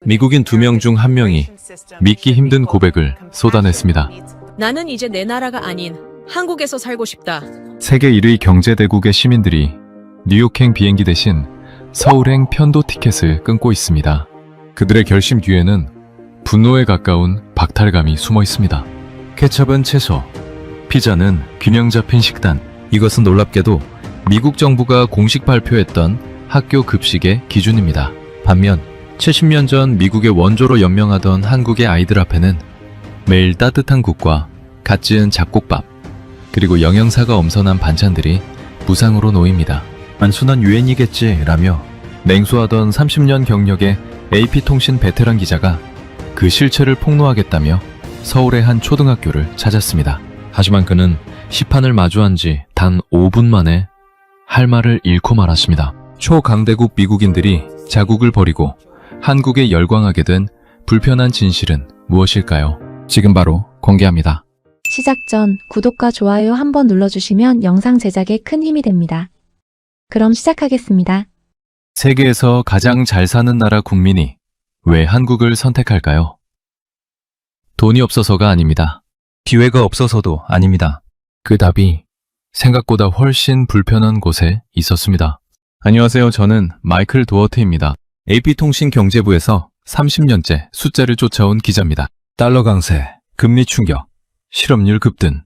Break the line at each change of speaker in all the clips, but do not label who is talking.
미국인 2명 중 1명이 믿기 힘든 고백을 쏟아냈습니다.
나는 이제 내 나라가 아닌 한국에서 살고 싶다.
세계 1위 경제대국의 시민들이 뉴욕행 비행기 대신 서울행 편도 티켓을 끊고 있습니다. 그들의 결심 뒤에는 분노에 가까운 박탈감이 숨어 있습니다. 케첩은 채소, 피자는 균형 잡힌 식단. 이것은 놀랍게도 미국 정부가 공식 발표했던 학교 급식의 기준입니다. 반면 70년 전 미국의 원조로 연명하던 한국의 아이들 앞에는 매일 따뜻한 국과 갓 지은 잡곡밥, 그리고 영양사가 엄선한 반찬들이 무상으로 놓입니다. 단순한 유행이겠지 라며 냉소하던 30년 경력의 AP통신 베테랑 기자가 그 실체를 폭로하겠다며 서울의 한 초등학교를 찾았습니다. 하지만 그는 시판을 마주한 지 단 5분 만에 할 말을 잃고 말았습니다. 초강대국 미국인들이 자국을 버리고 한국에 열광하게 된 불편한 진실은 무엇일까요? 지금 바로 공개합니다.
시작 전 구독과 좋아요 한번 눌러주시면 영상 제작에 큰 힘이 됩니다. 그럼 시작하겠습니다.
세계에서 가장 잘 사는 나라 국민이 왜 한국을 선택할까요? 돈이 없어서가 아닙니다. 기회가 없어서도 아닙니다. 그 답이 생각보다 훨씬 불편한 곳에 있었습니다. 안녕하세요. 저는 마이클 도어트입니다. AP통신 경제부에서 30년째 숫자를 쫓아온 기자입니다. 달러 강세, 금리 충격, 실업률 급등.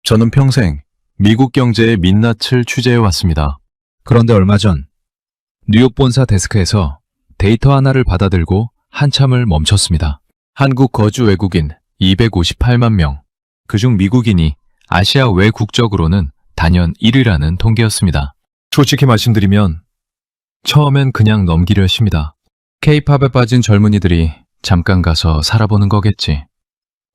저는 평생 미국 경제의 민낯을 취재해왔습니다. 그런데 얼마 전 뉴욕 본사 데스크에서 데이터 하나를 받아들고 한참을 멈췄습니다. 한국 거주 외국인 258만 명, 그중 미국인이 아시아 외 국적으로는 단연 1위라는 통계였습니다. 솔직히 말씀드리면 처음엔 그냥 넘기려 했습니다. K-팝에 빠진 젊은이들이 잠깐 가서 살아보는 거겠지.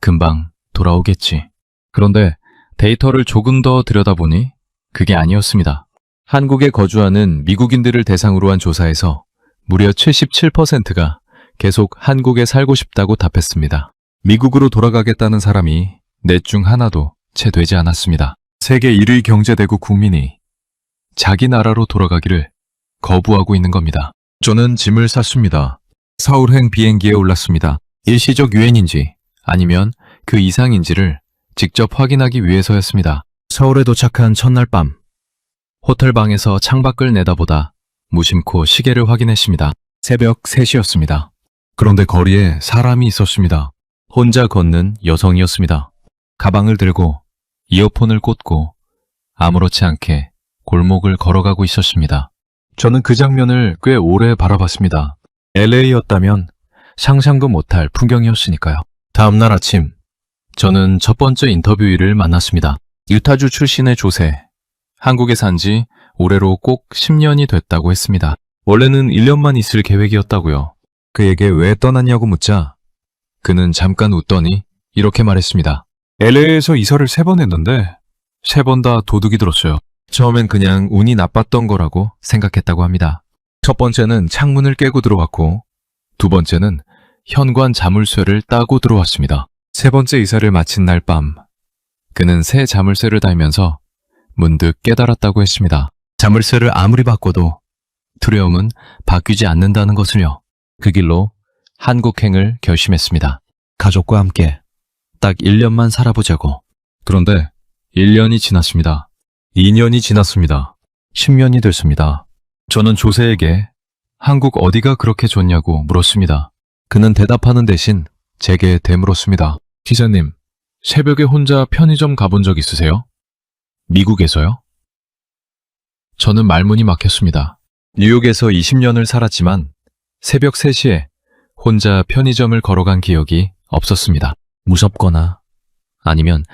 금방 돌아오겠지. 그런데 데이터를 조금 더 들여다보니 그게 아니었습니다. 한국에 거주하는 미국인들을 대상으로 한 조사에서 무려 77%가 계속 한국에 살고 싶다고 답했습니다. 미국으로 돌아가겠다는 사람이 넷 중 하나도 채 되지 않았습니다. 세계 1위 경제대국 국민이 자기 나라로 돌아가기를 거부하고 있는 겁니다. 저는 짐을 쌌습니다. 서울행 비행기에 올랐습니다. 일시적 유행인지 아니면 그 이상인지를 직접 확인하기 위해서였습니다. 서울에 도착한 첫날 밤, 호텔방에서 창밖을 내다보다 무심코 시계를 확인했습니다. 새벽 3시였습니다. 그런데 거리에 사람이 있었습니다. 혼자 걷는 여성이었습니다. 가방을 들고 이어폰을 꽂고 아무렇지 않게 골목을 걸어가고 있었습니다. 저는 그 장면을 꽤 오래 바라봤습니다. LA였다면 상상도 못할 풍경이었으니까요. 다음날 아침, 저는 첫 번째 인터뷰이를 만났습니다. 유타주 출신의 조세. 한국에 산 지 올해로 꼭 10년이 됐다고 했습니다. 원래는 1년만 있을 계획이었다고요. 그에게 왜 떠났냐고 묻자 그는 잠깐 웃더니 이렇게 말했습니다. LA에서 이사를 3번 했는데 3번 다 도둑이 들었어요. 처음엔 그냥 운이 나빴던 거라고 생각했다고 합니다. 첫 번째는 창문을 깨고 들어왔고 두 번째는 현관 자물쇠를 따고 들어왔습니다. 세 번째 이사를 마친 날 밤 그는 새 자물쇠를 달면서 문득 깨달았다고 했습니다. 자물쇠를 아무리 바꿔도 두려움은 바뀌지 않는다는 것을요. 그 길로 한국행을 결심했습니다. 가족과 함께 딱 1년만 살아보자고. 그런데 1년이 지났습니다. 2년이 지났습니다. 10년이 됐습니다. 저는 조세에게 한국 어디가 그렇게 좋냐고 물었습니다. 그는 대답하는 대신 제게 되물었습니다. 기자님, 새벽에 혼자 편의점 가본 적 있으세요? 미국에서요? 저는 말문이 막혔습니다. 뉴욕에서 20년을 살았지만 새벽 3시에 혼자 편의점을 걸어간 기억이 없었습니다. 무섭거나 아니면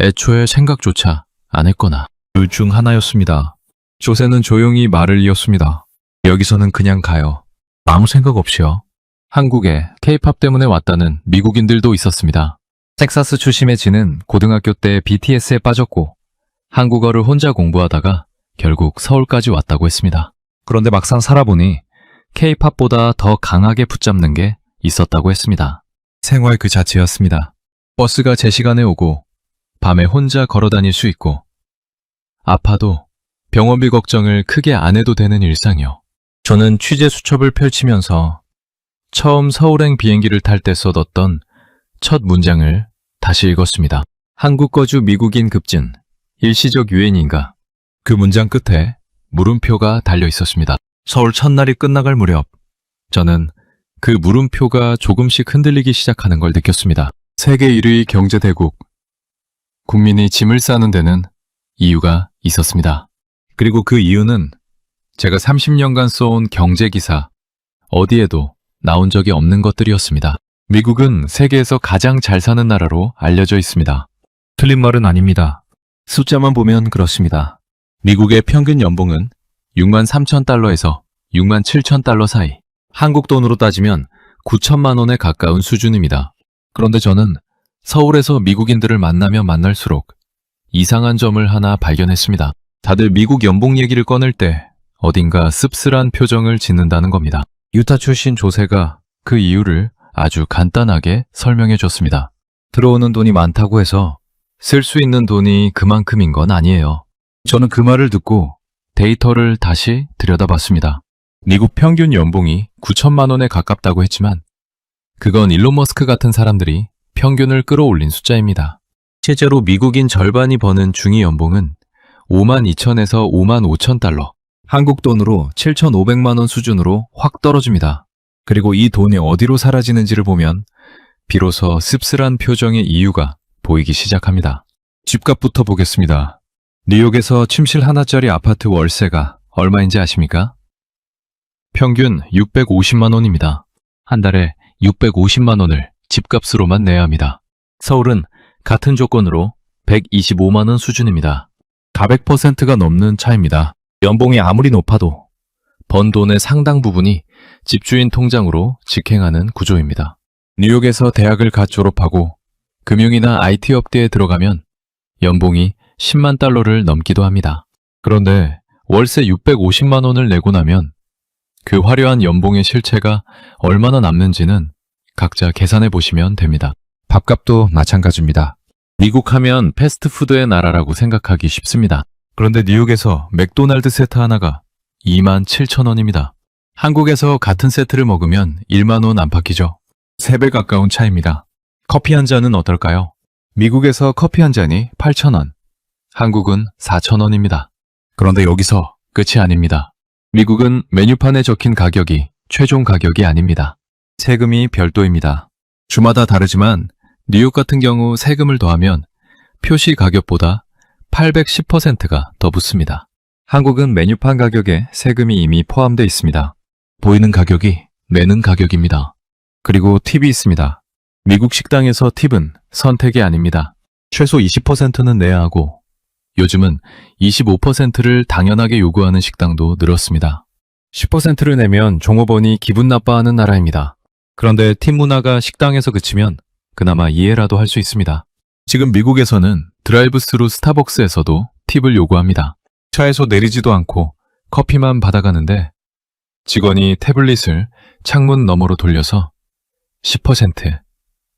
애초에 생각조차 안 했거나 둘 중 하나였습니다. 조세는 조용히 말을 이었습니다. 여기서는 그냥 가요. 아무 생각 없이요. 한국에 K-팝 때문에 왔다는 미국인들도 있었습니다. 텍사스 출신의 진은 고등학교 때 BTS에 빠졌고 한국어를 혼자 공부하다가 결국 서울까지 왔다고 했습니다. 그런데 막상 살아보니 K-팝보다 더 강하게 붙잡는 게 있었다고 했습니다. 생활 그 자체였습니다. 버스가 제 시간에 오고 밤에 혼자 걸어 다닐 수 있고 아파도 병원비 걱정을 크게 안 해도 되는 일상이요. 저는 취재 수첩을 펼치면서 처음 서울행 비행기를 탈 때 써뒀던 첫 문장을 다시 읽었습니다. 한국 거주 미국인 급진, 일시적 유엔인가. 그 문장 끝에 물음표가 달려 있었습니다. 서울 첫날이 끝나갈 무렵 저는 그 물음표가 조금씩 흔들리기 시작하는 걸 느꼈습니다. 세계 1위 경제대국. 국민이 짐을 싸는 데는 이유가 있었습니다. 그리고 그 이유는 제가 30년간 써온 경제기사 어디에도 나온 적이 없는 것들이었습니다. 미국은 세계에서 가장 잘 사는 나라로 알려져 있습니다. 틀린 말은 아닙니다. 숫자만 보면 그렇습니다. 미국의 평균 연봉은 6만 3천 달러에서 6만 7천 달러 사이, 한국 돈으로 따지면 9천만 원에 가까운 수준입니다. 그런데 저는 서울에서 미국인들을 만나면 만날수록 이상한 점을 하나 발견했습니다. 다들 미국 연봉 얘기를 꺼낼 때 어딘가 씁쓸한 표정을 짓는다는 겁니다. 유타 출신 조세가 그 이유를 아주 간단하게 설명해 줬습니다. 들어오는 돈이 많다고 해서 쓸 수 있는 돈이 그만큼인 건 아니에요. 저는 그 말을 듣고 데이터를 다시 들여다봤습니다. 미국 평균 연봉이 9천만 원에 가깝다고 했지만 그건 일론 머스크 같은 사람들이 평균을 끌어올린 숫자입니다. 실제로 미국인 절반이 버는 중위 연봉은 5만 2천에서 5만 5천 달러, 한국 돈으로 7,500만 원 수준으로 확 떨어집니다. 그리고 이 돈이 어디로 사라지는지를 보면 비로소 씁쓸한 표정의 이유가 보이기 시작합니다. 집값부터 보겠습니다. 뉴욕에서 침실 하나짜리 아파트 월세가 얼마인지 아십니까? 평균 650만 원입니다. 한 달에 650만 원을 집값으로만 내야 합니다. 서울은 같은 조건으로 125만 원 수준입니다. 400%가 넘는 차이입니다. 연봉이 아무리 높아도 번 돈의 상당 부분이 집주인 통장으로 직행하는 구조입니다. 뉴욕에서 대학을 갓 졸업하고 금융이나 IT 업계에 들어가면 연봉이 10만 달러를 넘기도 합니다. 그런데 월세 650만 원을 내고 나면 그 화려한 연봉의 실체가 얼마나 남는지는 각자 계산해 보시면 됩니다. 밥값도 마찬가지입니다. 미국 하면 패스트푸드의 나라라고 생각하기 쉽습니다. 그런데 뉴욕에서 맥도날드 세트 하나가 2만 7천 원입니다. 한국에서 같은 세트를 먹으면 1만 원 안팎이죠. 3배 가까운 차이입니다. 커피 한 잔은 어떨까요? 미국에서 커피 한 잔이 8천 원, 한국은 4천 원입니다. 그런데 여기서 끝이 아닙니다. 미국은 메뉴판에 적힌 가격이 최종 가격이 아닙니다. 세금이 별도입니다. 주마다 다르지만 뉴욕 같은 경우 세금을 더하면 표시 가격보다 810%가 더 붙습니다. 한국은 메뉴판 가격에 세금이 이미 포함되어 있습니다. 보이는 가격이 내는 가격입니다. 그리고 팁이 있습니다. 미국 식당에서 팁은 선택이 아닙니다. 최소 20%는 내야 하고 요즘은 25%를 당연하게 요구하는 식당도 늘었습니다. 10%를 내면 종업원이 기분 나빠하는 나라입니다. 그런데 팁 문화가 식당에서 그치면 그나마 이해라도 할 수 있습니다. 지금 미국에서는 드라이브스루 스타벅스에서도 팁을 요구합니다. 차에서 내리지도 않고 커피만 받아가는데 직원이 태블릿을 창문 너머로 돌려서 10%,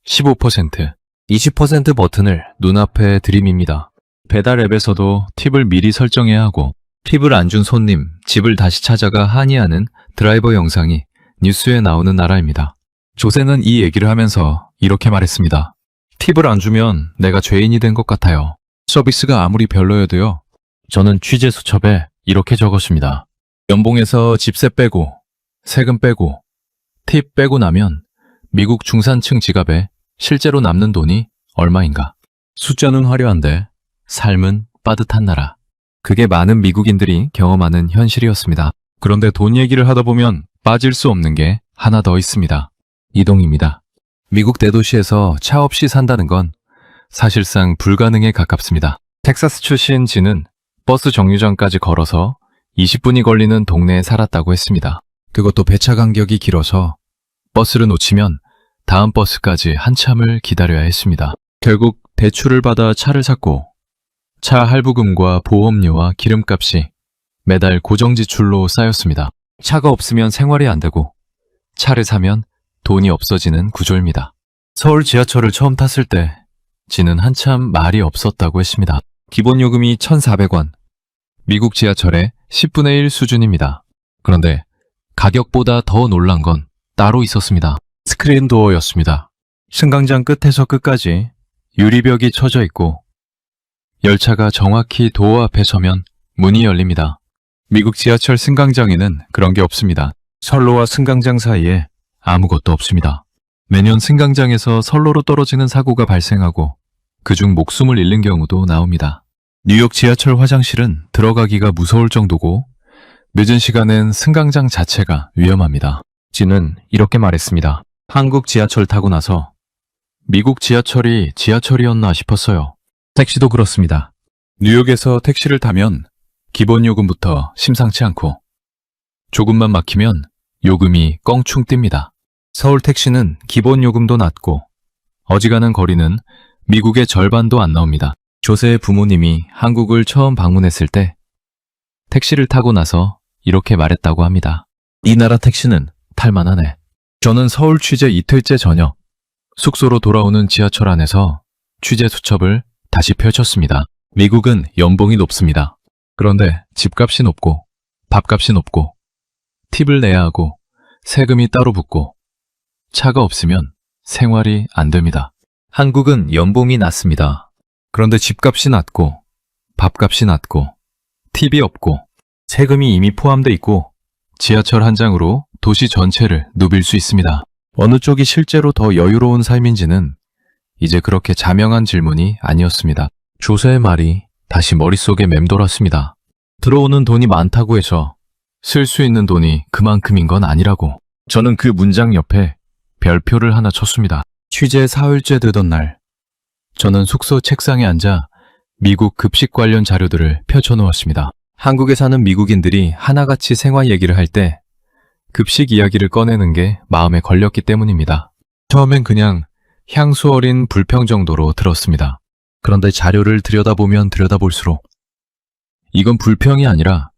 15%, 20% 버튼을 눈앞에 들이밉니다. 배달 앱에서도 팁을 미리 설정해야 하고 팁을 안 준 손님 집을 다시 찾아가 항의하는 드라이버 영상이 뉴스에 나오는 나라입니다. 조세는 이 얘기를 하면서 이렇게 말했습니다. 팁을 안 주면 내가 죄인이 된 것 같아요. 서비스가 아무리 별로여도요. 저는 취재 수첩에 이렇게 적었습니다. 연봉에서 집세 빼고 세금 빼고 팁 빼고 나면 미국 중산층 지갑에 실제로 남는 돈이 얼마인가? 숫자는 화려한데 삶은 빠듯한 나라. 그게 많은 미국인들이 경험하는 현실이었습니다. 그런데 돈 얘기를 하다 보면 빠질 수 없는 게 하나 더 있습니다. 이동입니다. 미국 대도시에서 차 없이 산다는 건 사실상 불가능에 가깝습니다. 텍사스 출신 진은 버스 정류장까지 걸어서 20분이 걸리는 동네에 살았다고 했습니다. 그것도 배차 간격이 길어서 버스를 놓치면 다음 버스까지 한참을 기다려야 했습니다. 결국 대출을 받아 차를 샀고 차 할부금과 보험료와 기름값이 매달 고정 지출로 쌓였습니다. 차가 없으면 생활이 안 되고 차를 사면 돈이 없어지는 구조입니다. 서울 지하철을 처음 탔을 때 진은 한참 말이 없었다고 했습니다. 기본 요금이 1,400원, 미국 지하철의 10분의 1 수준입니다. 그런데 가격보다 더 놀란 건 따로 있었습니다. 스크린 도어였습니다. 승강장 끝에서 끝까지 유리벽이 쳐져 있고 열차가 정확히 도어 앞에 서면 문이 열립니다. 미국 지하철 승강장에는 그런 게 없습니다. 선로와 승강장 사이에 아무것도 없습니다. 매년 승강장에서 선로로 떨어지는 사고가 발생하고 그중 목숨을 잃는 경우도 나옵니다. 뉴욕 지하철 화장실은 들어가기가 무서울 정도고 늦은 시간엔 승강장 자체가 위험합니다. 지는 이렇게 말했습니다. 한국 지하철 타고 나서 미국 지하철이 지하철이었나 싶었어요. 택시도 그렇습니다. 뉴욕에서 택시를 타면 기본 요금부터 심상치 않고 조금만 막히면 요금이 껑충 뜁니다. 서울 택시는 기본 요금도 낮고 어지간한 거리는 미국의 절반도 안 나옵니다. 조세의 부모님이 한국을 처음 방문했을 때 택시를 타고 나서 이렇게 말했다고 합니다. 이 나라 택시는 탈만하네. 저는 서울 취재 이틀째 저녁 숙소로 돌아오는 지하철 안에서 취재 수첩을 다시 펼쳤습니다. 미국은 연봉이 높습니다. 그런데 집값이 높고 밥값이 높고 팁을 내야 하고 세금이 따로 붙고 차가 없으면 생활이 안 됩니다. 한국은 연봉이 낮습니다. 그런데 집값이 낮고 밥값이 낮고 팁이 없고 세금이 이미 포함돼 있고 지하철 한 장으로 도시 전체를 누빌 수 있습니다. 어느 쪽이 실제로 더 여유로운 삶인지는 이제 그렇게 자명한 질문이 아니었습니다. 조세의 말이 다시 머릿속에 맴돌았습니다. 들어오는 돈이 많다고 해서 쓸 수 있는 돈이 그만큼인 건 아니라고. 저는 그 문장 옆에 별표를 하나 쳤습니다. 취재 사흘째 되던 날, 저는 숙소 책상에 앉아 미국 급식 관련 자료들을 펼쳐놓았습니다. 한국에 사는 미국인들이 하나같이 생활 얘기를 할 때 급식 이야기를 꺼내는 게 마음에 걸렸기 때문입니다. 처음엔 그냥 향수 어린 불평 정도로 들었습니다. 그런데 자료를 들여다보면 들여다볼수록 이건 불평이 아니라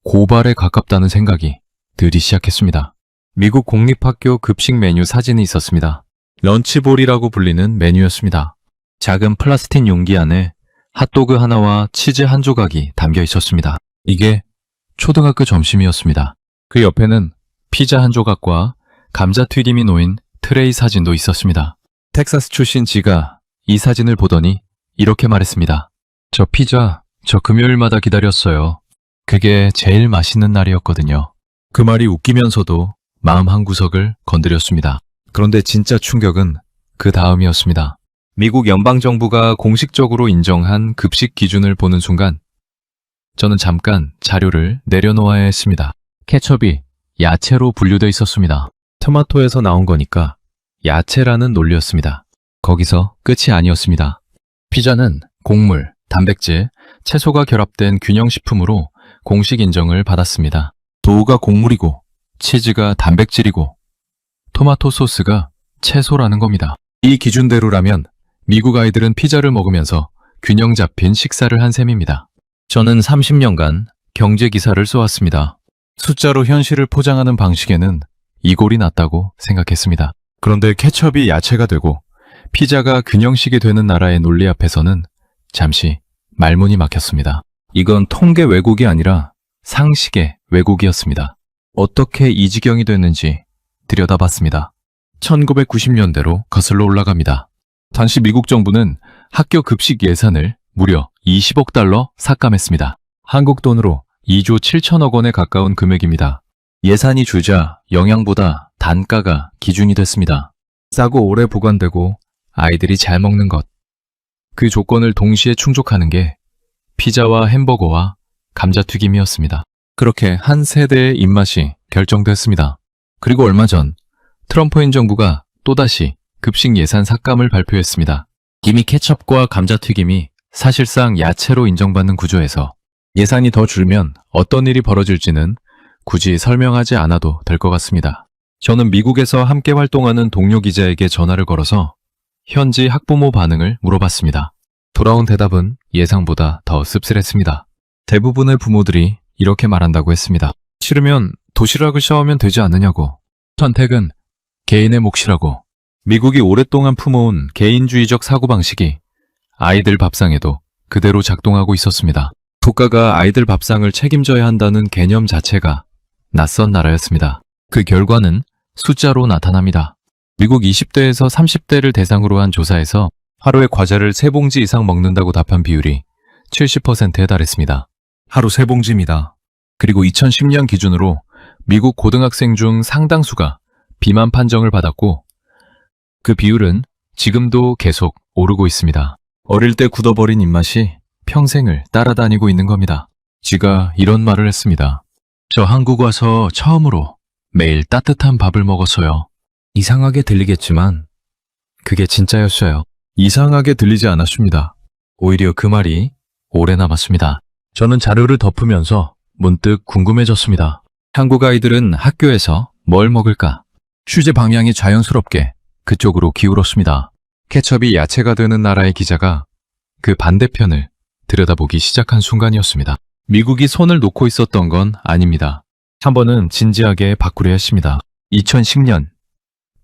고발에 가깝다는 생각이 들기 시작했습니다. 미국 공립학교 급식 메뉴 사진이 있었습니다. 런치볼이라고 불리는 메뉴였습니다. 작은 플라스틱 용기 안에 핫도그 하나와 치즈 한 조각이 담겨 있었습니다. 이게 초등학교 점심이었습니다. 그 옆에는 피자 한 조각과 감자튀김이 놓인 트레이 사진도 있었습니다. 텍사스 출신 지가 이 사진을 보더니 이렇게 말했습니다. 저 피자, 저 금요일마다 기다렸어요. 그게 제일 맛있는 날이었거든요. 그 말이 웃기면서도 마음 한구석을 건드렸습니다. 그런데 진짜 충격은 그 다음이었습니다. 미국 연방정부가 공식적으로 인정한 급식 기준을 보는 순간 저는 잠깐 자료를 내려놓아야 했습니다. 케첩이 야채로 분류되어 있었습니다. 토마토에서 나온 거니까 야채라는 논리였습니다. 거기서 끝이 아니었습니다. 피자는 곡물, 단백질, 채소가 결합된 균형식품으로 공식 인정을 받았습니다. 도우가 곡물이고 치즈가 단백질이고 토마토 소스가 채소라는 겁니다. 이 기준대로라면 미국 아이들은 피자를 먹으면서 균형 잡힌 식사를 한 셈입니다. 저는 30년간 경제 기사를 써왔습니다. 숫자로 현실을 포장하는 방식에는 이골이 났다고 생각했습니다. 그런데 케첩이 야채가 되고 피자가 균형식이 되는 나라의 논리 앞에서는 잠시 말문이 막혔습니다. 이건 통계 왜곡이 아니라 상식의 왜곡이었습니다. 어떻게 이 지경이 됐는지 들여다봤습니다. 1990년대로 거슬러 올라갑니다. 당시 미국 정부는 학교 급식 예산을 무려 20억 달러 삭감했습니다. 한국 돈으로 2조 7천억 원에 가까운 금액입니다. 예산이 줄자 영양보다 단가가 기준이 됐습니다. 싸고 오래 보관되고 아이들이 잘 먹는 것. 그 조건을 동시에 충족하는 게 피자와 햄버거와 감자튀김이었습니다. 그렇게 한 세대의 입맛이 결정됐습니다. 그리고 얼마 전 트럼프 행정부가 또다시 급식 예산 삭감을 발표했습니다. 이미 케첩과 감자튀김이 사실상 야채로 인정받는 구조에서 예산이 더 줄면 어떤 일이 벌어질지는 굳이 설명하지 않아도 될 것 같습니다. 저는 미국에서 함께 활동하는 동료 기자에게 전화를 걸어서 현지 학부모 반응을 물어봤습니다. 돌아온 대답은 예상보다 더 씁쓸했습니다. 대부분의 부모들이 이렇게 말한다고 했습니다. 싫으면 도시락을 샤워하면 되지 않느냐고. 선택은 개인의 몫이라고. 미국이 오랫동안 품어온 개인주의적 사고방식이 아이들 밥상에도 그대로 작동하고 있었습니다. 국가가 아이들 밥상을 책임져야 한다는 개념 자체가 낯선 나라였습니다. 그 결과는 숫자로 나타납니다. 미국 20대에서 30대를 대상으로 한 조사에서 하루에 과자를 3봉지 이상 먹는다고 답한 비율이 70%에 달했습니다. 하루 3봉지입니다. 그리고 2010년 기준으로 미국 고등학생 중 상당수가 비만 판정을 받았고 그 비율은 지금도 계속 오르고 있습니다. 어릴 때 굳어버린 입맛이 평생을 따라다니고 있는 겁니다. 지가 이런 말을 했습니다. 저 한국 와서 처음으로 매일 따뜻한 밥을 먹었어요. 이상하게 들리겠지만 그게 진짜였어요. 이상하게 들리지 않았습니다. 오히려 그 말이 오래 남았습니다. 저는 자료를 덮으면서 문득 궁금해졌습니다. 한국 아이들은 학교에서 뭘 먹을까? 취재 방향이 자연스럽게 그쪽으로 기울었습니다. 케첩이 야채가 되는 나라의 기자가 그 반대편을 들여다보기 시작한 순간이었습니다. 미국이 손을 놓고 있었던 건 아닙니다. 한 번은 진지하게 바꾸려 했습니다. 2010년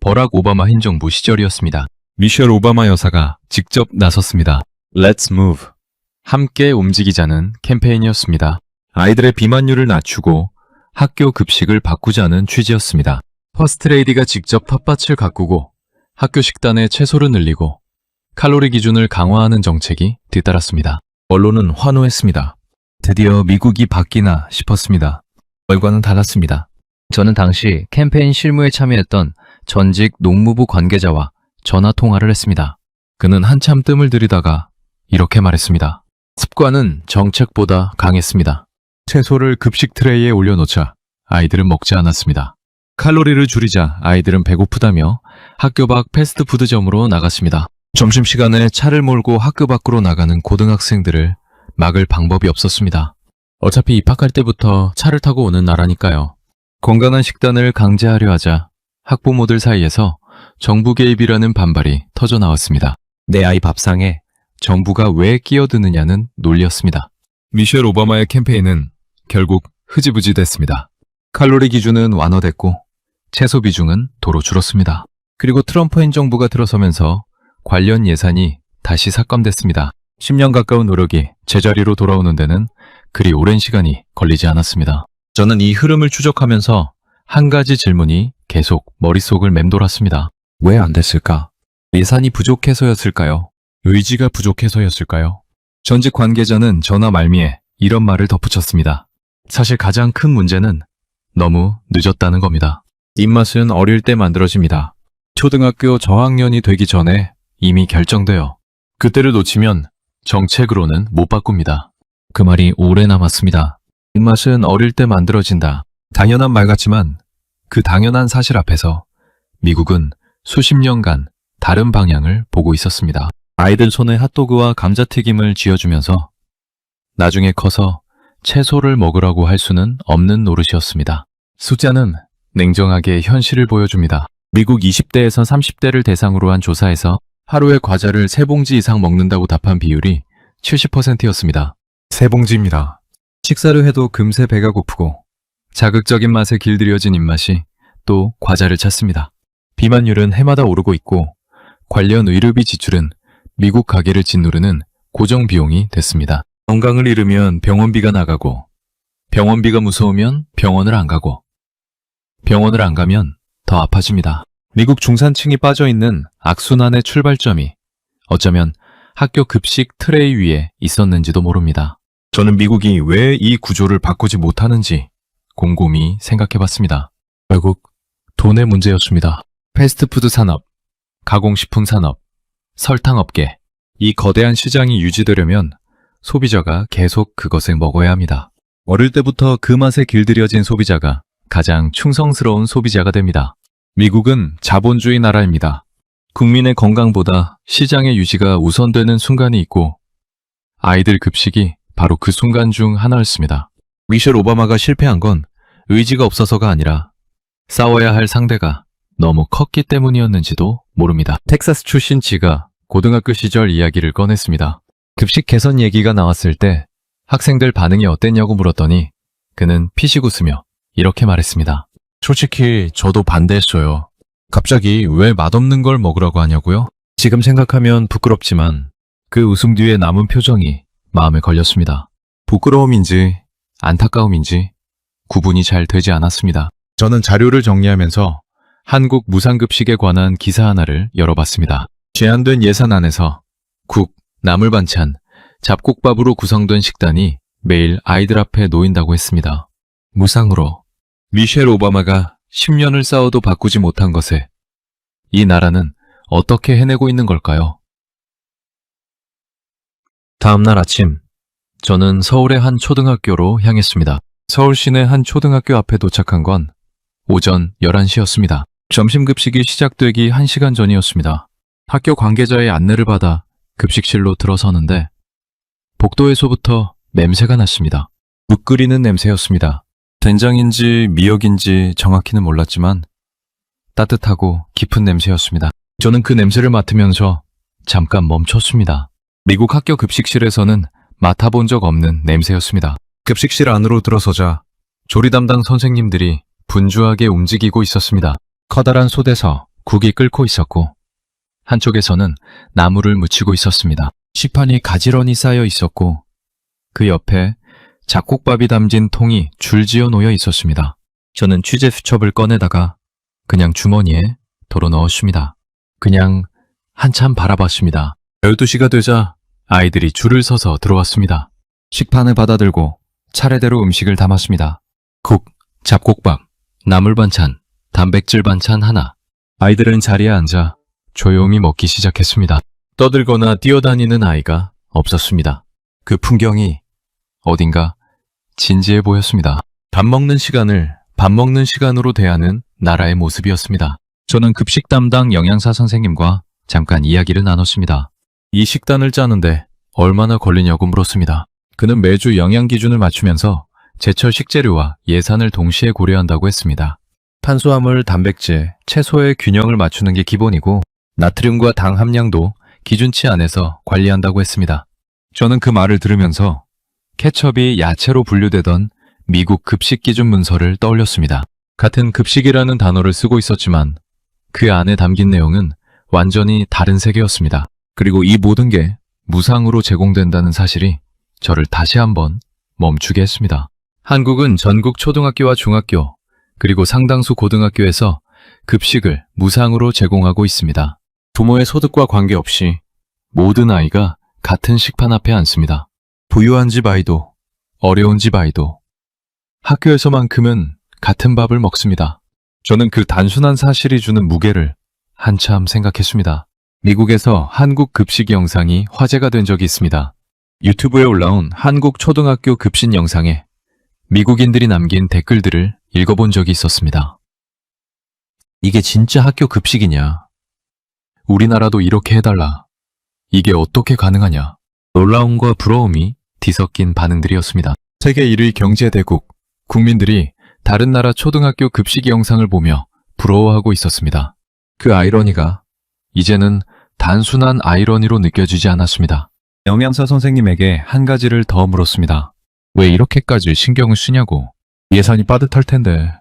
버락 오바마 행정부 시절이었습니다. 미셸 오바마 여사가 직접 나섰습니다. Let's move. 함께 움직이자는 캠페인이었습니다. 아이들의 비만율을 낮추고 학교 급식을 바꾸자는 취지였습니다. 퍼스트레이디가 직접 텃밭을 가꾸고 학교 식단에 채소를 늘리고 칼로리 기준을 강화하는 정책이 뒤따랐습니다. 언론은 환호했습니다. 드디어 미국이 바뀌나 싶었습니다. 결과는 달랐습니다. 저는 당시 캠페인 실무에 참여했던 전직 농무부 관계자와 전화 통화를 했습니다. 그는 한참 뜸을 들이다가 이렇게 말했습니다. 습관은 정책보다 강했습니다. 채소를 급식 트레이에 올려놓자 아이들은 먹지 않았습니다. 칼로리를 줄이자 아이들은 배고프다며 학교 밖 패스트푸드점으로 나갔습니다. 점심시간에 차를 몰고 학교 밖으로 나가는 고등학생들을 막을 방법이 없었습니다. 어차피 입학할 때부터 차를 타고 오는 나라니까요. 건강한 식단을 강제하려 하자 학부모들 사이에서 정부 개입이라는 반발이 터져 나왔습니다. 내 아이 밥상에 정부가 왜 끼어드느냐는 논리였습니다. 미셸 오바마의 캠페인은 결국 흐지부지 됐습니다. 칼로리 기준은 완화됐고 채소 비중은 도로 줄었습니다. 그리고 트럼프 행정부가 들어서면서 관련 예산이 다시 삭감됐습니다. 10년 가까운 노력이 제자리로 돌아오는 데는 그리 오랜 시간이 걸리지 않았습니다. 저는 이 흐름을 추적하면서 한 가지 질문이 계속 머릿속을 맴돌았습니다. 왜 안 됐을까? 예산이 부족해서였을까요? 의지가 부족해서였을까요? 전직 관계자는 전화 말미에 이런 말을 덧붙였습니다. 사실 가장 큰 문제는 너무 늦었다는 겁니다. 입맛은 어릴 때 만들어집니다. 초등학교 저학년이 되기 전에 이미 결정돼요. 그때를 놓치면 정책으로는 못 바꿉니다. 그 말이 오래 남았습니다. 입맛은 어릴 때 만들어진다. 당연한 말 같지만 그 당연한 사실 앞에서 미국은 수십 년간 다른 방향을 보고 있었습니다. 아이들 손에 핫도그와 감자튀김을 쥐어주면서 나중에 커서 채소를 먹으라고 할 수는 없는 노릇이었습니다. 숫자는 냉정하게 현실을 보여줍니다. 미국 20대에서 30대를 대상으로 한 조사에서 하루에 과자를 3봉지 이상 먹는다고 답한 비율이 70%였습니다. 3봉지입니다. 식사를 해도 금세 배가 고프고 자극적인 맛에 길들여진 입맛이 또 과자를 찾습니다. 비만율은 해마다 오르고 있고 관련 의료비 지출은 미국 가계를 짓누르는 고정 비용이 됐습니다. 건강을 잃으면 병원비가 나가고 병원비가 무서우면 병원을 안 가고 병원을 안 가면 더 아파집니다. 미국 중산층이 빠져있는 악순환의 출발점이 어쩌면 학교 급식 트레이 위에 있었는지도 모릅니다. 저는 미국이 왜 이 구조를 바꾸지 못하는지 곰곰이 생각해봤습니다. 결국 돈의 문제였습니다. 패스트푸드 산업, 가공식품 산업, 설탕업계, 이 거대한 시장이 유지되려면 소비자가 계속 그것을 먹어야 합니다. 어릴 때부터 그 맛에 길들여진 소비자가 가장 충성스러운 소비자가 됩니다. 미국은 자본주의 나라입니다. 국민의 건강보다 시장의 유지가 우선되는 순간이 있고 아이들 급식이 바로 그 순간 중 하나였습니다. 미셸 오바마가 실패한 건 의지가 없어서가 아니라 싸워야 할 상대가 너무 컸기 때문이었는지도 모릅니다. 텍사스 출신 지가 고등학교 시절 이야기를 꺼냈습니다. 급식 개선 얘기가 나왔을 때 학생들 반응이 어땠냐고 물었더니 그는 피식 웃으며 이렇게 말했습니다. 솔직히 저도 반대했어요. 갑자기 왜 맛없는 걸 먹으라고 하냐고요? 지금 생각하면 부끄럽지만 그 웃음 뒤에 남은 표정이 마음에 걸렸습니다. 부끄러움인지 안타까움인지 구분이 잘 되지 않았습니다. 저는 자료를 정리하면서 한국 무상급식에 관한 기사 하나를 열어봤습니다. 제한된 예산 안에서 국, 나물 반찬, 잡곡밥으로 구성된 식단이 매일 아이들 앞에 놓인다고 했습니다. 무상으로 미셸 오바마가 10년을 싸워도 바꾸지 못한 것에 이 나라는 어떻게 해내고 있는 걸까요? 다음 날 아침, 저는 서울의 한 초등학교로 향했습니다. 서울 시내 한 초등학교 앞에 도착한 건 오전 11시였습니다. 점심급식이 시작되기 1시간 전이었습니다. 학교 관계자의 안내를 받아 급식실로 들어서는데 복도에서부터 냄새가 났습니다. 묵 끓이는 냄새였습니다. 된장인지 미역인지 정확히는 몰랐지만 따뜻하고 깊은 냄새였습니다. 저는 그 냄새를 맡으면서 잠깐 멈췄습니다. 미국 학교 급식실에서는 맡아본 적 없는 냄새였습니다. 급식실 안으로 들어서자 조리 담당 선생님들이 분주하게 움직이고 있었습니다. 커다란 솥에서 국이 끓고 있었고 한쪽에서는 나물을 무치고 있었습니다. 시판이 가지런히 쌓여 있었고 그 옆에 잡곡밥이 담긴 통이 줄지어 놓여 있었습니다. 저는 취재 수첩을 꺼내다가 그냥 주머니에 덜어 넣었습니다. 그냥 한참 바라봤습니다. 12시가 되자 아이들이 줄을 서서 들어왔습니다. 식판을 받아들고 차례대로 음식을 담았습니다. 국, 잡곡밥, 나물 반찬, 단백질 반찬 하나. 아이들은 자리에 앉아 조용히 먹기 시작했습니다. 떠들거나 뛰어다니는 아이가 없었습니다. 그 풍경이 어딘가 진지해 보였습니다. 밥 먹는 시간을 밥 먹는 시간으로 대하는 나라의 모습이었습니다. 저는 급식 담당 영양사 선생님과 잠깐 이야기를 나눴습니다. 이 식단을 짜는데 얼마나 걸리냐고 물었습니다. 그는 매주 영양 기준을 맞추면서 제철 식재료와 예산을 동시에 고려한다고 했습니다. 탄수화물, 단백질, 채소의 균형을 맞추는 게 기본이고 나트륨과 당 함량도 기준치 안에서 관리한다고 했습니다. 저는 그 말을 들으면서 케첩이 야채로 분류되던 미국 급식 기준 문서를 떠올렸습니다. 같은 급식이라는 단어를 쓰고 있었지만 그 안에 담긴 내용은 완전히 다른 세계였습니다. 그리고 이 모든 게 무상으로 제공된다는 사실이 저를 다시 한번 멈추게 했습니다. 한국은 전국 초등학교와 중학교, 그리고 상당수 고등학교에서 급식을 무상으로 제공하고 있습니다. 부모의 소득과 관계없이 모든 아이가 같은 식판 앞에 앉습니다. 부유한 집 아이도, 어려운 집 아이도 학교에서만큼은 같은 밥을 먹습니다. 저는 그 단순한 사실이 주는 무게를 한참 생각했습니다. 미국에서 한국 급식 영상이 화제가 된 적이 있습니다. 유튜브에 올라온 한국 초등학교 급식 영상에 미국인들이 남긴 댓글들을 읽어본 적이 있었습니다. 이게 진짜 학교 급식이냐? 우리나라도 이렇게 해달라. 이게 어떻게 가능하냐? 놀라움과 부러움이 뒤섞인 반응들이었습니다. 세계 1위 경제대국, 국민들이 다른 나라 초등학교 급식 영상을 보며 부러워하고 있었습니다. 그 아이러니가 이제는 단순한 아이러니로 느껴지지 않았습니다. 영양사 선생님에게 한 가지를 더 물었습니다. 왜 이렇게까지 신경을 쓰냐고. 예산이 빠듯할 텐데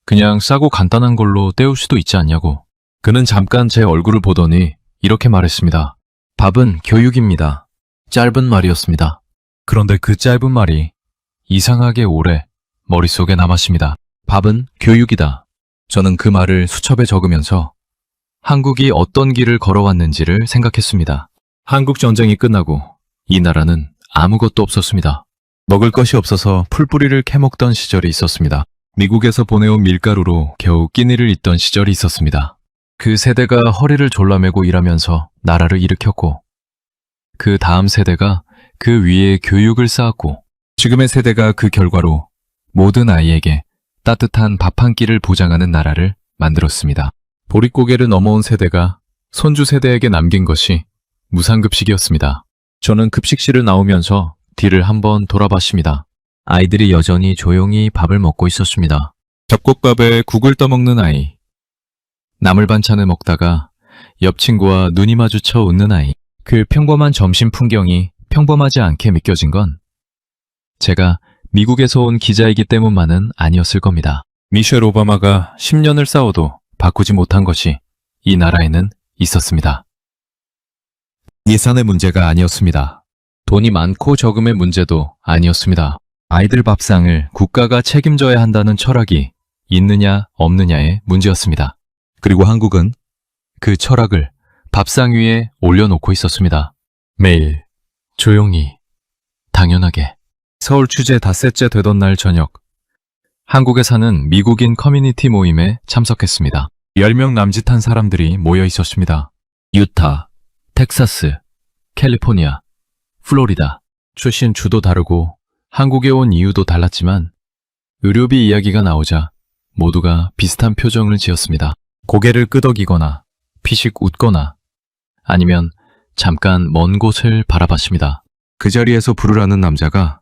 그냥 싸고 간단한 걸로 때울 수도 있지 않냐고. 그는 잠깐 제 얼굴을 보더니 이렇게 말했습니다. 밥은 교육입니다. 짧은 말이었습니다. 그런데 그 짧은 말이 이상하게 오래 머릿속에 남았습니다. 밥은 교육이다. 저는 그 말을 수첩에 적으면서 한국이 어떤 길을 걸어왔는지를 생각했습니다. 한국 전쟁이 끝나고 이 나라는 아무것도 없었습니다. 먹을 것이 없어서 풀뿌리를 캐먹던 시절이 있었습니다. 미국에서 보내온 밀가루로 겨우 끼니를 잇던 시절이 있었습니다. 그 세대가 허리를 졸라매고 일하면서 나라를 일으켰고 그 다음 세대가 그 위에 교육을 쌓았고 지금의 세대가 그 결과로 모든 아이에게 따뜻한 밥 한 끼를 보장하는 나라를 만들었습니다. 보릿고개를 넘어온 세대가 손주 세대에게 남긴 것이 무상급식이었습니다. 저는 급식실을 나오면서 뒤를 한번 돌아봤습니다. 아이들이 여전히 조용히 밥을 먹고 있었습니다. 잡곡밥에 국을 떠먹는 아이, 나물 반찬을 먹다가 옆 친구와 눈이 마주쳐 웃는 아이, 그 평범한 점심 풍경이 평범하지 않게 믿겨진 건 제가 미국에서 온 기자이기 때문만은 아니었을 겁니다. 미셸 오바마가 10년을 싸워도 바꾸지 못한 것이 이 나라에는 있었습니다. 예산의 문제가 아니었습니다. 돈이 많고 적음의 문제도 아니었습니다. 아이들 밥상을 국가가 책임져야 한다는 철학이 있느냐 없느냐의 문제였습니다. 그리고 한국은 그 철학을 밥상 위에 올려놓고 있었습니다. 매일 조용히 당연하게 서울 취재 닷새째 되던 날 저녁 한국에 사는 미국인 커뮤니티 모임에 참석했습니다. 10명 남짓한 사람들이 모여 있었습니다. 유타, 텍사스, 캘리포니아, 플로리다 출신 주도 다르고 한국에 온 이유도 달랐지만 의료비 이야기가 나오자 모두가 비슷한 표정을 지었습니다. 고개를 끄덕이거나 피식 웃거나 아니면 잠깐 먼 곳을 바라봤습니다. 그 자리에서 부르라는 남자가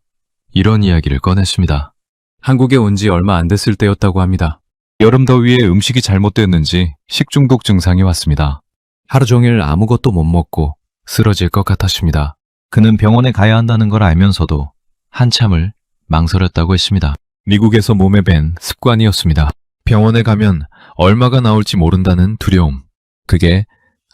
이런 이야기를 꺼냈습니다. 한국에 온 지 얼마 안 됐을 때였다고 합니다. 여름 더위에 음식이 잘못됐는지 식중독 증상이 왔습니다. 하루 종일 아무것도 못 먹고 쓰러질 것 같았습니다. 그는 병원에 가야 한다는 걸 알면서도 한참을 망설였다고 했습니다. 미국에서 몸에 밴 습관이었습니다. 병원에 가면 얼마가 나올지 모른다는 두려움. 그게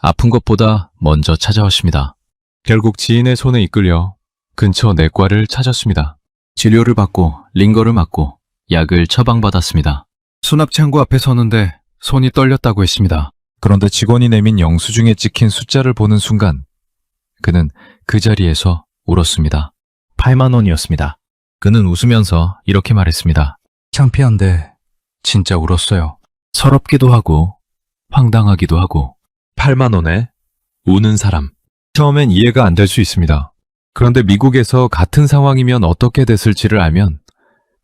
아픈 것보다 먼저 찾아왔습니다. 결국 지인의 손에 이끌려 근처 내과를 찾았습니다. 치료를 받고 링거를 맞고 약을 처방받았습니다. 수납창고 앞에 서는데 손이 떨렸다고 했습니다. 그런데 직원이 내민 영수증에 찍힌 숫자를 보는 순간 그는 그 자리에서 울었습니다. 8만 원이었습니다. 그는 웃으면서 이렇게 말했습니다. 창피한데 진짜 울었어요. 서럽기도 하고 황당하기도 하고 8만 원에 우는 사람. 처음엔 이해가 안 될 수 있습니다. 그런데 미국에서 같은 상황이면 어떻게 됐을지를 알면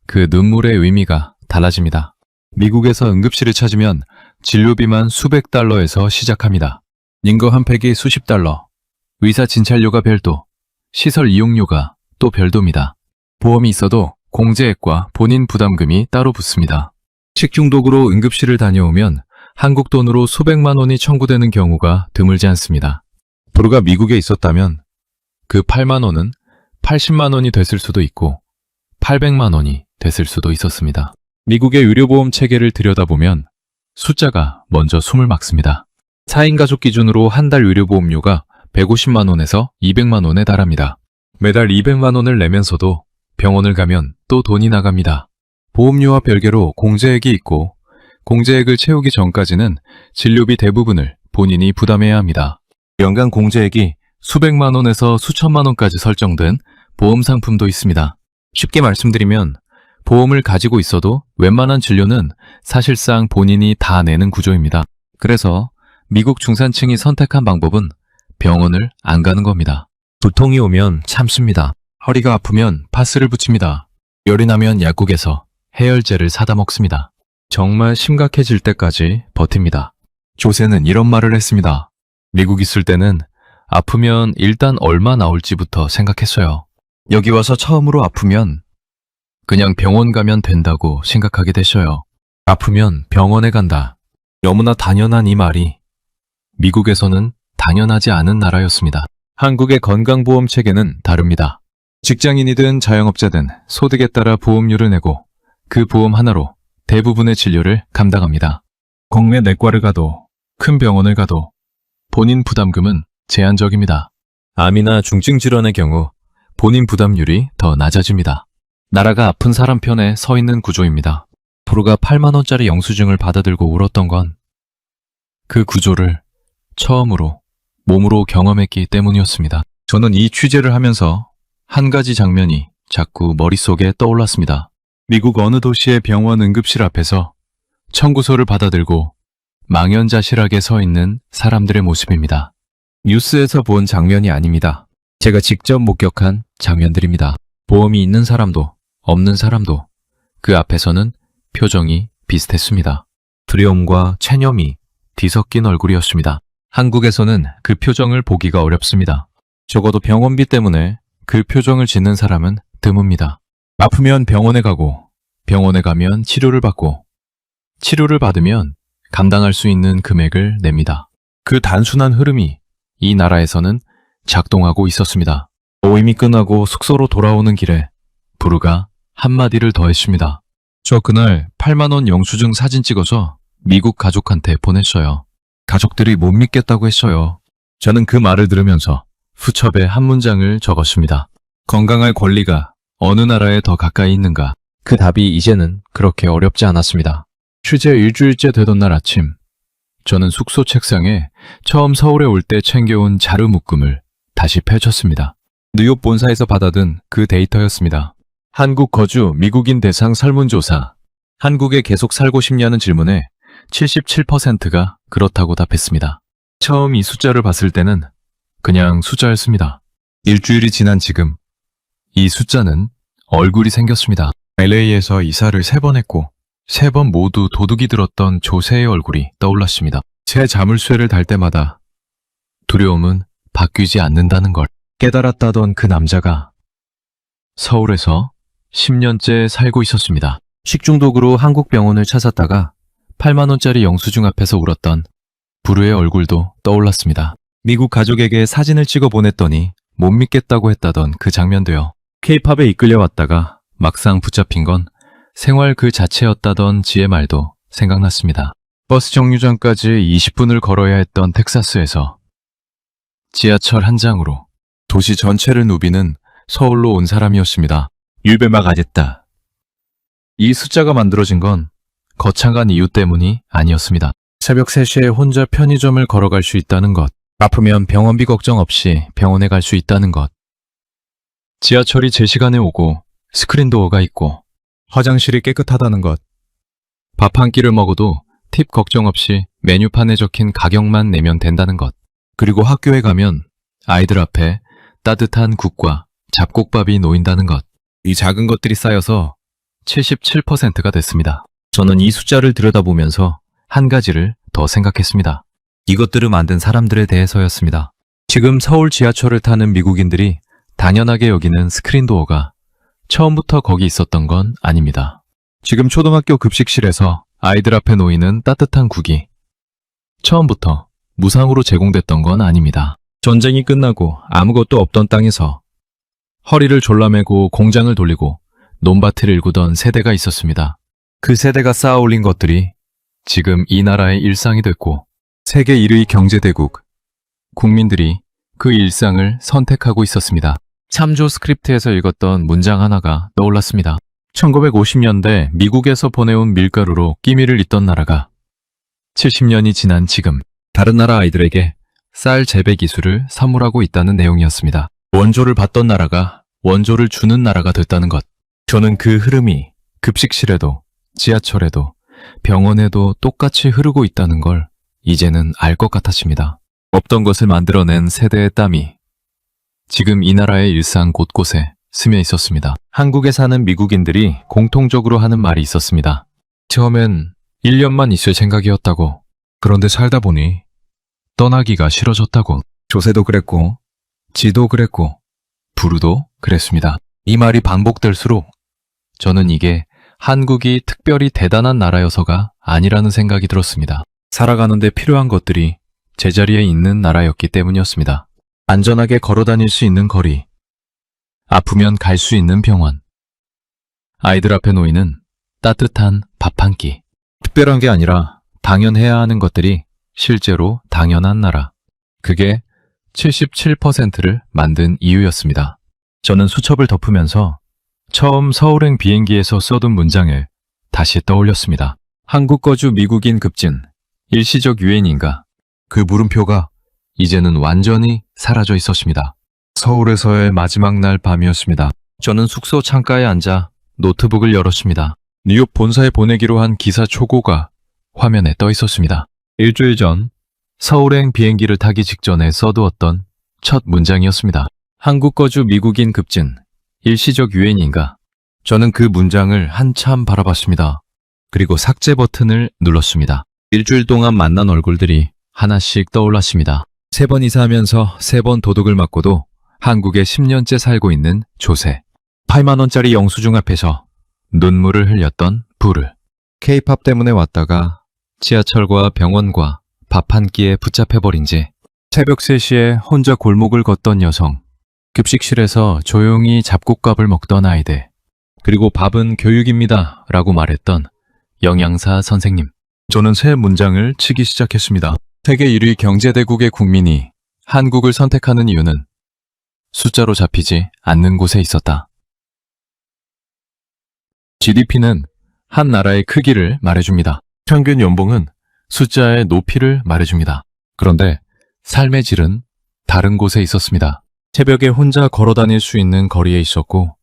그 눈물의 의미가 달라집니다. 미국에서 응급실을 찾으면 진료비만 수백 달러에서 시작합니다. 링거 한 팩이 수십 달러, 의사 진찰료가 별도, 시설 이용료가 또 별도입니다. 보험이 있어도 공제액과 본인 부담금이 따로 붙습니다. 식중독으로 응급실을 다녀오면 한국 돈으로 수백만 원이 청구되는 경우가 드물지 않습니다. 부르가 미국에 있었다면 그 8만 원은 80만 원이 됐을 수도 있고 800만 원이 됐을 수도 있었습니다. 미국의 의료보험 체계를 들여다보면 숫자가 먼저 숨을 막습니다. 4인 가족 기준으로 한 달 의료보험료가 150만 원에서 200만 원에 달합니다. 매달 200만 원을 내면서도 병원을 가면 또 돈이 나갑니다. 보험료와 별개로 공제액이 있고 공제액을 채우기 전까지는 진료비 대부분을 본인이 부담해야 합니다. 연간 공제액이 수백만 원에서 수천만 원까지 설정된 보험 상품도 있습니다. 쉽게 말씀드리면 보험을 가지고 있어도 웬만한 진료는 사실상 본인이 다 내는 구조입니다. 그래서 미국 중산층이 선택한 방법은 병원을 안 가는 겁니다. 두통이 오면 참습니다. 허리가 아프면 파스를 붙입니다. 열이 나면 약국에서 해열제를 사다 먹습니다. 정말 심각해질 때까지 버팁니다. 조세는 이런 말을 했습니다. 미국 있을 때는 아프면 일단 얼마 나올지부터 생각했어요. 여기 와서 처음으로 아프면 그냥 병원 가면 된다고 생각하게 되셔요. 아프면 병원에 간다. 너무나 당연한 이 말이 미국에서는 당연하지 않은 나라였습니다. 한국의 건강보험 체계는 다릅니다. 직장인이든 자영업자든 소득에 따라 보험료를 내고 그 보험 하나로 대부분의 진료를 감당합니다. 국내 내과를 가도 큰 병원을 가도 본인 부담금은 제한적입니다. 암이나 중증 질환의 경우 본인 부담률이 더 낮아집니다. 나라가 아픈 사람 편에 서 있는 구조입니다. 부르가 8만 원짜리 영수증을 받아들고 울었던 건 그 구조를 처음으로 몸으로 경험했기 때문이었습니다. 저는 이 취재를 하면서 한 가지 장면이 자꾸 머릿속에 떠올랐습니다. 미국 어느 도시의 병원 응급실 앞에서 청구서를 받아들고 망연자실하게 서 있는 사람들의 모습입니다. 뉴스에서 본 장면이 아닙니다. 제가 직접 목격한 장면들입니다. 보험이 있는 사람도 없는 사람도 그 앞에서는 표정이 비슷했습니다. 두려움과 체념이 뒤섞인 얼굴이었습니다. 한국에서는 그 표정을 보기가 어렵습니다. 적어도 병원비 때문에 그 표정을 짓는 사람은 드뭅니다. 아프면 병원에 가고 병원에 가면 치료를 받고 치료를 받으면 감당할 수 있는 금액을 냅니다. 그 단순한 흐름이 이 나라에서는 작동하고 있었습니다. 모임이 끝나고 숙소로 돌아오는 길에 부르가 한마디를 더했습니다. 저 그날 8만 원 영수증 사진 찍어서 미국 가족한테 보냈어요. 가족들이 못 믿겠다고 했어요. 저는 그 말을 들으면서 수첩에 한 문장을 적었습니다. 건강할 권리가 어느 나라에 더 가까이 있는가? 그 답이 이제는 그렇게 어렵지 않았습니다. 취재 일주일째 되던 날 아침, 저는 숙소 책상에 처음 서울에 올 때 챙겨온 자료 묶음을 다시 펼쳤습니다. 뉴욕 본사에서 받아든 그 데이터였습니다. 한국 거주 미국인 대상 설문조사. 한국에 계속 살고 싶냐는 질문에 77%가 그렇다고 답했습니다. 처음 이 숫자를 봤을 때는 그냥 숫자였습니다. 일주일이 지난 지금 이 숫자는 얼굴이 생겼습니다. LA에서 이사를 3번 했고 3번 모두 도둑이 들었던 조세의 얼굴이 떠올랐습니다. 새 자물쇠를 달 때마다 두려움은 바뀌지 않는다는 걸 깨달았다던 그 남자가 서울에서 10년째 살고 있었습니다. 식중독으로 한국 병원을 찾았다가 8만 원짜리 영수증 앞에서 울었던 불우의 얼굴도 떠올랐습니다. 미국 가족에게 사진을 찍어 보냈더니 못 믿겠다고 했다던 그 장면도요. K-팝에 이끌려왔다가 막상 붙잡힌 건 생활 그 자체였다던 지의 말도 생각났습니다. 버스 정류장까지 20분을 걸어야 했던 텍사스에서 지하철 한 장으로 도시 전체를 누비는 서울로 온 사람이었습니다. 유배막 아졌다. 이 숫자가 만들어진 건 거창한 이유 때문이 아니었습니다. 새벽 3시에 혼자 편의점을 걸어갈 수 있다는 것, 아프면 병원비 걱정 없이 병원에 갈 수 있다는 것, 지하철이 제 시간에 오고 스크린 도어가 있고 화장실이 깨끗하다는 것, 밥 한 끼를 먹어도 팁 걱정 없이 메뉴판에 적힌 가격만 내면 된다는 것, 그리고 학교에 가면 아이들 앞에 따뜻한 국과 잡곡밥이 놓인다는 것, 이 작은 것들이 쌓여서 77%가 됐습니다. 저는 이 숫자를 들여다보면서 한 가지를 더 생각했습니다. 이것들을 만든 사람들에 대해서였습니다. 지금 서울 지하철을 타는 미국인들이 당연하게 여기는 스크린도어가 처음부터 거기 있었던 건 아닙니다. 지금 초등학교 급식실에서 아이들 앞에 놓이는 따뜻한 국이 처음부터 무상으로 제공됐던 건 아닙니다. 전쟁이 끝나고 아무것도 없던 땅에서 허리를 졸라매고 공장을 돌리고 논밭을 일구던 세대가 있었습니다. 그 세대가 쌓아 올린 것들이 지금 이 나라의 일상이 됐고 세계 1위 경제대국, 국민들이 그 일상을 선택하고 있었습니다. 참조 스크립트에서 읽었던 문장 하나가 떠올랐습니다. 1950년대 미국에서 보내온 밀가루로 끼미를 잇던 나라가 70년이 지난 지금 다른 나라 아이들에게 쌀 재배 기술을 선물하고 있다는 내용이었습니다. 원조를 받던 나라가 원조를 주는 나라가 됐다는 것. 저는 그 흐름이 급식실에도 지하철에도 병원에도 똑같이 흐르고 있다는 걸 이제는 알 것 같았습니다. 없던 것을 만들어낸 세대의 땀이 지금 이 나라의 일상 곳곳에 스며 있었습니다. 한국에 사는 미국인들이 공통적으로 하는 말이 있었습니다. 처음엔 1년만 있을 생각이었다고. 그런데 살다 보니 떠나기가 싫어졌다고. 조세도 그랬고 지도 그랬고 부르도 그랬습니다. 이 말이 반복될수록 저는 이게 한국이 특별히 대단한 나라여서가 아니라는 생각이 들었습니다. 살아가는데 필요한 것들이 제자리에 있는 나라였기 때문이었습니다. 안전하게 걸어 다닐 수 있는 거리, 아프면 갈 수 있는 병원, 아이들 앞에 놓이는 따뜻한 밥 한 끼. 특별한 게 아니라 당연해야 하는 것들이 실제로 당연한 나라. 그게 77%를 만든 이유였습니다. 저는 수첩을 덮으면서 처음 서울행 비행기에서 써둔 문장을 다시 떠올렸습니다. 한국 거주 미국인 급진, 일시적 유행인가. 그 물음표가 이제는 완전히 사라져 있었습니다. 서울에서의 마지막 날 밤이었습니다. 저는 숙소 창가에 앉아 노트북을 열었습니다. 뉴욕 본사에 보내기로 한 기사 초고가 화면에 떠 있었습니다. 일주일 전 서울행 비행기를 타기 직전에 써두었던 첫 문장이었습니다. 한국 거주 미국인 급진, 일시적 유행인가. 저는 그 문장을 한참 바라봤습니다. 그리고 삭제 버튼을 눌렀습니다. 일주일 동안 만난 얼굴들이 하나씩 떠올랐습니다. 3번 이사하면서 3번 도둑을 맞고도 한국에 10년째 살고 있는 조세. 8만 원짜리 영수증 앞에서 눈물을 흘렸던 부르. K-팝 때문에 왔다가 지하철과 병원과 밥 한 끼에 붙잡혀버린 지 새벽 3시에 혼자 골목을 걷던 여성. 급식실에서 조용히 잡곡밥을 먹던 아이들. 그리고 밥은 교육입니다 라고 말했던 영양사 선생님. 저는 새 문장을 치기 시작했습니다. 세계 1위 경제대국의 국민이 한국을 선택하는 이유는 숫자로 잡히지 않는 곳에 있었다. GDP는 한 나라의 크기를 말해줍니다. 평균 연봉은 숫자의 높이를 말해줍니다. 그런데 삶의 질은 다른 곳에 있었습니다. 새벽에 혼자 걸어 다닐 수 있는 거리에 있었고,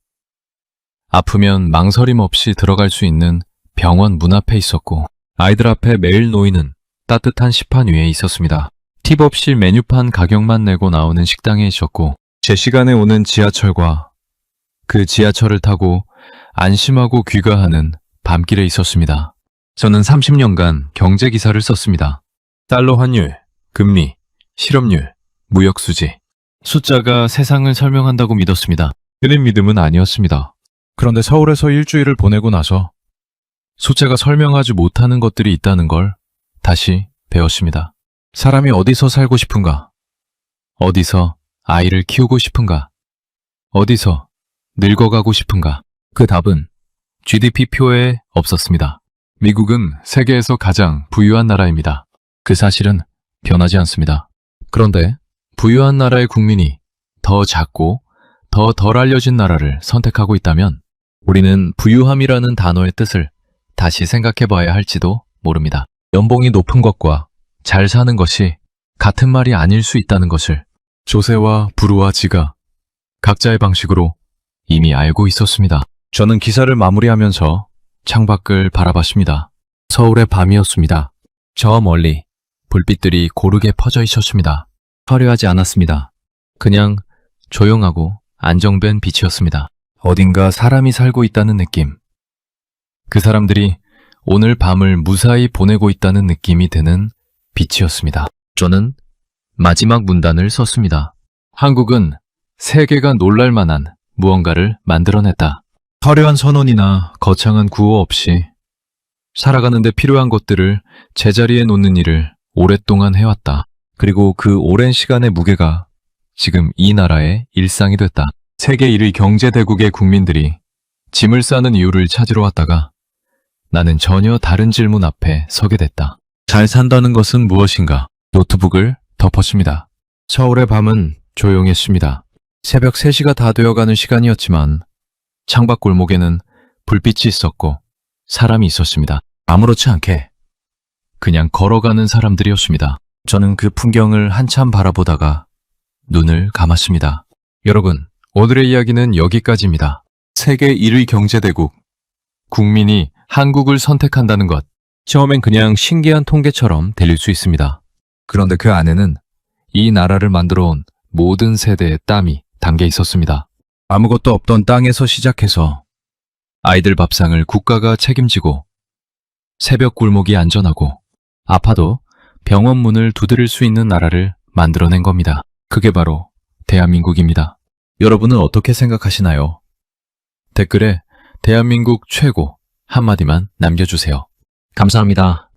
아프면 망설임 없이 들어갈 수 있는 병원 문 앞에 있었고, 아이들 앞에 매일 놓이는 따뜻한 식판 위에 있었습니다. 팁 없이 메뉴판 가격만 내고 나오는 식당에 있었고, 제 시간에 오는 지하철과 그 지하철을 타고 안심하고 귀가하는 밤길에 있었습니다. 저는 30년간 경제기사를 썼습니다. 달러 환율, 금리, 실업률, 무역수지. 숫자가 세상을 설명한다고 믿었습니다. 그는 믿음은 아니었습니다. 그런데 서울에서 일주일을 보내고 나서 숫자가 설명하지 못하는 것들이 있다는 걸 다시 배웠습니다. 사람이 어디서 살고 싶은가? 어디서 아이를 키우고 싶은가? 어디서 늙어가고 싶은가? 그 답은 GDP표에 없었습니다. 미국은 세계에서 가장 부유한 나라입니다. 그 사실은 변하지 않습니다. 그런데 부유한 나라의 국민이 더 작고 더 덜 알려진 나라를 선택하고 있다면 우리는 부유함이라는 단어의 뜻을 다시 생각해 봐야 할지도 모릅니다. 연봉이 높은 것과 잘 사는 것이 같은 말이 아닐 수 있다는 것을 조세와 부르와지가 각자의 방식으로 이미 알고 있었습니다. 저는 기사를 마무리하면서 창밖을 바라봤습니다. 서울의 밤이었습니다. 저 멀리 불빛들이 고르게 퍼져 있었습니다. 화려하지 않았습니다. 그냥 조용하고 안정된 빛이었습니다. 어딘가 사람이 살고 있다는 느낌. 그 사람들이 오늘 밤을 무사히 보내고 있다는 느낌이 드는 빛이었습니다. 저는 마지막 문단을 썼습니다. 한국은 세계가 놀랄 만한 무언가를 만들어냈다. 화려한 선언이나 거창한 구호 없이 살아가는 데 필요한 것들을 제자리에 놓는 일을 오랫동안 해왔다. 그리고 그 오랜 시간의 무게가 지금 이 나라의 일상이 됐다. 세계 1위 경제대국의 국민들이 짐을 싸는 이유를 찾으러 왔다가 나는 전혀 다른 질문 앞에 서게 됐다. 잘 산다는 것은 무엇인가? 노트북을 덮었습니다. 서울의 밤은 조용했습니다. 새벽 3시가 다 되어가는 시간이었지만 창밖 골목에는 불빛이 있었고 사람이 있었습니다. 아무렇지 않게 그냥 걸어가는 사람들이었습니다. 저는 그 풍경을 한참 바라보다가 눈을 감았습니다. 여러분, 오늘의 이야기는 여기까지입니다. 세계 1위 경제대국, 국민이 한국을 선택한다는 것. 처음엔 그냥 신기한 통계처럼 들릴 수 있습니다. 그런데 그 안에는 이 나라를 만들어 온 모든 세대의 땀이 담겨 있었습니다. 아무것도 없던 땅에서 시작해서 아이들 밥상을 국가가 책임지고 새벽 골목이 안전하고 아파도 병원 문을 두드릴 수 있는 나라를 만들어낸 겁니다. 그게 바로 대한민국입니다. 여러분은 어떻게 생각하시나요? 댓글에 대한민국 최고 한마디만 남겨주세요. 감사합니다.